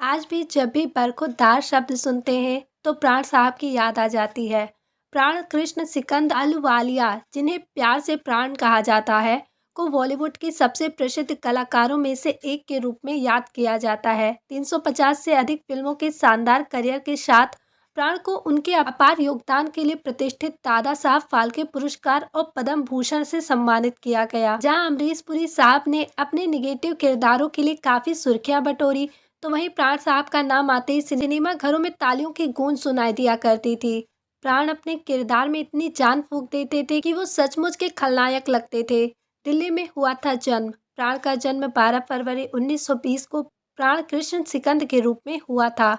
आज भी जब भी बरखुरदार शब्द सुनते हैं तो प्राण साहब की याद आ जाती है। प्राण कृष्ण सिकंद अहलूवालिया, जिन्हें प्यार से प्राण कहा जाता है, को बॉलीवुड की सबसे प्रसिद्ध कलाकारों में से एक के रूप में याद किया जाता है। 350 से अधिक फिल्मों के शानदार करियर के साथ प्राण को उनके अपार योगदान के लिए प्रतिष्ठित दादा साहब फाल्के पुरस्कार और पद्म भूषण से सम्मानित किया गया। जहां अमरीश पुरी साहब ने अपने निगेटिव किरदारों के लिए काफी सुर्खियां बटोरी, तो वहीं प्राण साहब का नाम आते ही सिनेमा घरों में तालियों की गूंज सुनाई दिया करती थी। प्राण अपने किरदार में इतनी जान फूंक देते थे कि वो सचमुच के खलनायक लगते थे। दिल्ली में हुआ था जन्म। प्राण का जन्म 12 फरवरी 1920 को प्राण कृष्ण सिकंद के रूप में हुआ था।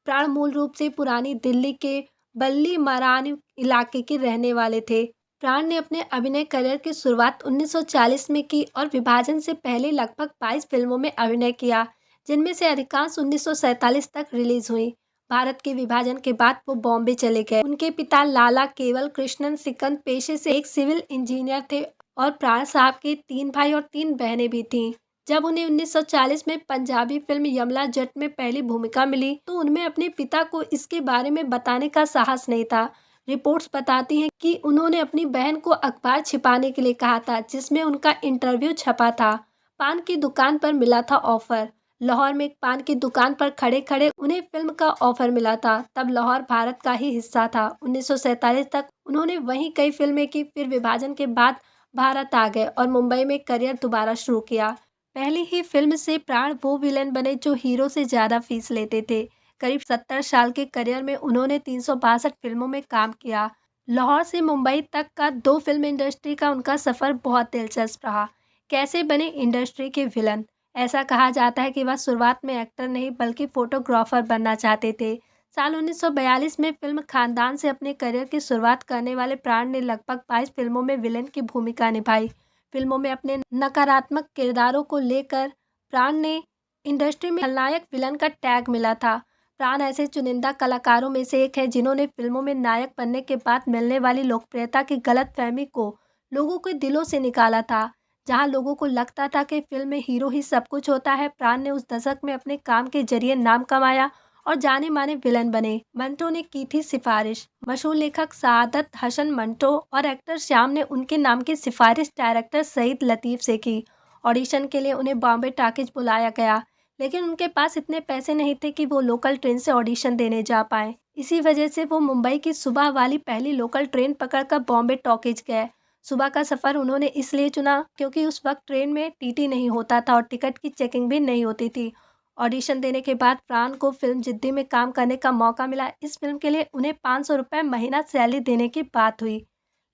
प्राण मूल रूप से पुरानी दिल्ली के बल्ली मरानी इलाके के रहने वाले थे। प्राण ने अपने अभिनय करियर की शुरुआत 1940 में की और विभाजन से पहले लगभग 22 फिल्मों में अभिनय किया, जिनमें से अधिकांश 1947 तक रिलीज हुई। भारत के विभाजन के बाद वो बॉम्बे चले गए। उनके पिता लाला केवल कृष्णन सिकंद पेशे से एक सिविल इंजीनियर थे और प्राण साहब के 3 भाई और 3 बहनें भी थीं। जब उन्हें 1940 में पंजाबी फिल्म यमला जट में पहली भूमिका मिली, तो उनमें अपने पिता को इसके बारे में बताने का साहस नहीं था। रिपोर्ट्स बताती हैं कि उन्होंने अपनी बहन को अखबार छिपाने के लिए कहा था, जिसमें उनका इंटरव्यू छपा था। पान की दुकान पर मिला था ऑफर। लाहौर में एक पान की दुकान पर खड़े खड़े उन्हें फिल्म का ऑफर मिला था। तब लाहौर भारत का ही हिस्सा था। 1947 तक उन्होंने वहीं कई फिल्में की, फिर विभाजन के बाद भारत आ गए और मुंबई में करियर दोबारा शुरू किया। पहली ही फिल्म से प्राण वो विलेन बने जो हीरो से ज्यादा फीस लेते थे। करीब 70 साल के करियर में उन्होंने 362 फिल्मों में काम किया। लाहौर से मुंबई तक का 2 फिल्म इंडस्ट्री का उनका सफर बहुत दिलचस्प रहा। कैसे बने इंडस्ट्री के विलन? ऐसा कहा जाता है कि वह शुरुआत में एक्टर नहीं बल्कि फोटोग्राफर बनना चाहते थे। साल 1942 में फिल्म खानदान से अपने करियर की शुरुआत करने वाले प्राण ने लगभग 22 फिल्मों में विलेन की भूमिका निभाई। फिल्मों में अपने नकारात्मक किरदारों को लेकर प्राण ने इंडस्ट्री में खलनायक विलन का टैग मिला था। प्राण ऐसे चुनिंदा कलाकारों में से एक है जिन्होंने फिल्मों में नायक बनने के बाद मिलने वाली लोकप्रियता की गलतफहमी को लोगों के दिलों से निकाला था। जहां लोगों को लगता था कि फिल्म में हीरो ही सब कुछ होता है, प्राण ने उस दशक में अपने काम के जरिए नाम कमाया और जाने माने विलन बने। मंटो ने की थी सिफारिश। मशहूर लेखक सआदत हसन मंटो और एक्टर श्याम ने उनके नाम की सिफारिश डायरेक्टर सईद लतीफ़ से की। ऑडिशन के लिए उन्हें बॉम्बे टॉकीज बुलाया गया, लेकिन उनके पास इतने पैसे नहीं थे कि वो लोकल ट्रेन से ऑडिशन देने जा पाए। इसी वजह से वो मुंबई की सुबह वाली पहली लोकल ट्रेन पकड़कर बॉम्बे टॉकीज गए। सुबह का सफ़र उन्होंने इसलिए चुना क्योंकि उस वक्त ट्रेन में टीटी नहीं होता था और टिकट की चेकिंग भी नहीं होती थी। ऑडिशन देने के बाद प्राण को फिल्म जिद्दी में काम करने का मौका मिला। इस फिल्म के लिए उन्हें 500 रुपये महीना सैलरी देने की बात हुई।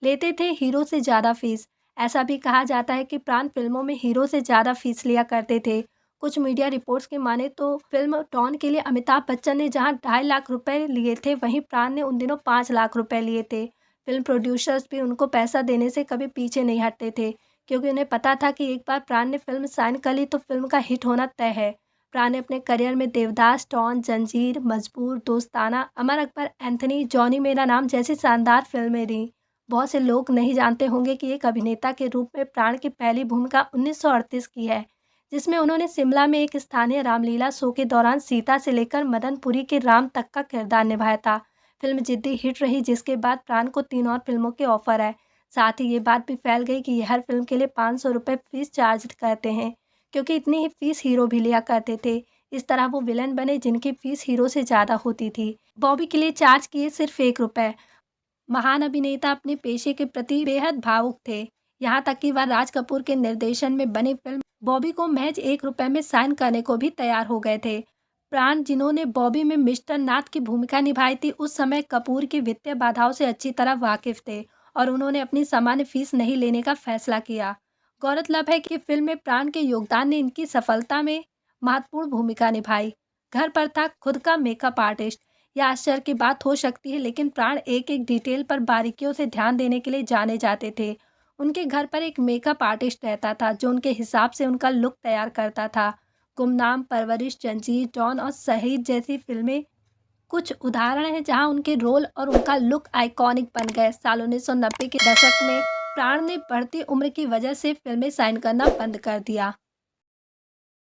लेते थे हीरो से ज़्यादा फीस। ऐसा भी कहा जाता है कि प्राण फिल्मों में हीरो से ज़्यादा फीस लिया करते थे। कुछ मीडिया रिपोर्ट्स के माने तो फिल्म डॉन के लिए अमिताभ बच्चन ने जहां 2.5 लाख रुपए लिए थे, वहीं प्राण ने उन दिनों 5 लाख रुपए लिए थे। फिल्म प्रोड्यूसर्स भी उनको पैसा देने से कभी पीछे नहीं हटते थे, क्योंकि उन्हें पता था कि एक बार प्राण ने फिल्म साइन कर ली तो फिल्म का हिट होना तय है। प्राण ने अपने करियर में देवदास, डॉन, जंजीर, मजबूर, दोस्ताना, अमर अकबर एंथनी, जॉनी मेरा नाम जैसी शानदार फिल्में दी। बहुत से लोग नहीं जानते होंगे कि एक अभिनेता के रूप में प्राण की पहली भूमिका 1938 की है, जिसमें उन्होंने शिमला में एक स्थानीय रामलीला शो के दौरान सीता से लेकर मदनपुरी के राम तक का किरदार निभाया था। फिल्म जिद्दी हिट रही, जिसके बाद प्राण को 3 और फिल्मों के ऑफर है। साथ ही ये बात भी फैल गई कि ये हर फिल्म के लिए 500 रुपये फीस चार्ज करते हैं, क्योंकि इतनी ही फीस हीरो भी लिया करते थे। इस तरह वो विलन बने जिनकी फीस हीरो से ज़्यादा होती थी। बॉबी के लिए चार्ज किए सिर्फ 1 रुपये। महान अभिनेता अपने पेशे के प्रति बेहद भावुक थे, यहाँ तक कि वह राज कपूर के निर्देशन में बनी फिल्म बॉबी को महज 1 रुपये में साइन करने को भी तैयार हो गए थे। प्राण, जिन्होंने बॉबी में मिस्टर नाथ की भूमिका निभाई थी, उस समय कपूर की वित्तीय बाधाओं से अच्छी तरह वाकिफ थे और उन्होंने अपनी सामान्य फीस नहीं लेने का फैसला किया। गौरतलब है कि फिल्म में प्राण के योगदान ने इनकी सफलता में महत्वपूर्ण भूमिका निभाई। घर पर था खुद का मेकअप आर्टिस्ट। यह आश्चर्य की बात हो सकती है, लेकिन प्राण एक एक डिटेल पर बारीकियों से ध्यान देने के लिए जाने जाते थे। उनके घर पर एक मेकअप आर्टिस्ट रहता था जो उनके हिसाब से उनका लुक तैयार करता था। गुमनाम, परवरिश, जंजीर, डॉन और शहीद जैसी फिल्में कुछ उदाहरण हैं जहां उनके रोल और उनका लुक आइकॉनिक बन गए। साल 1990 के दशक में प्राण ने बढ़ती उम्र की वजह से फिल्में साइन करना बंद कर दिया।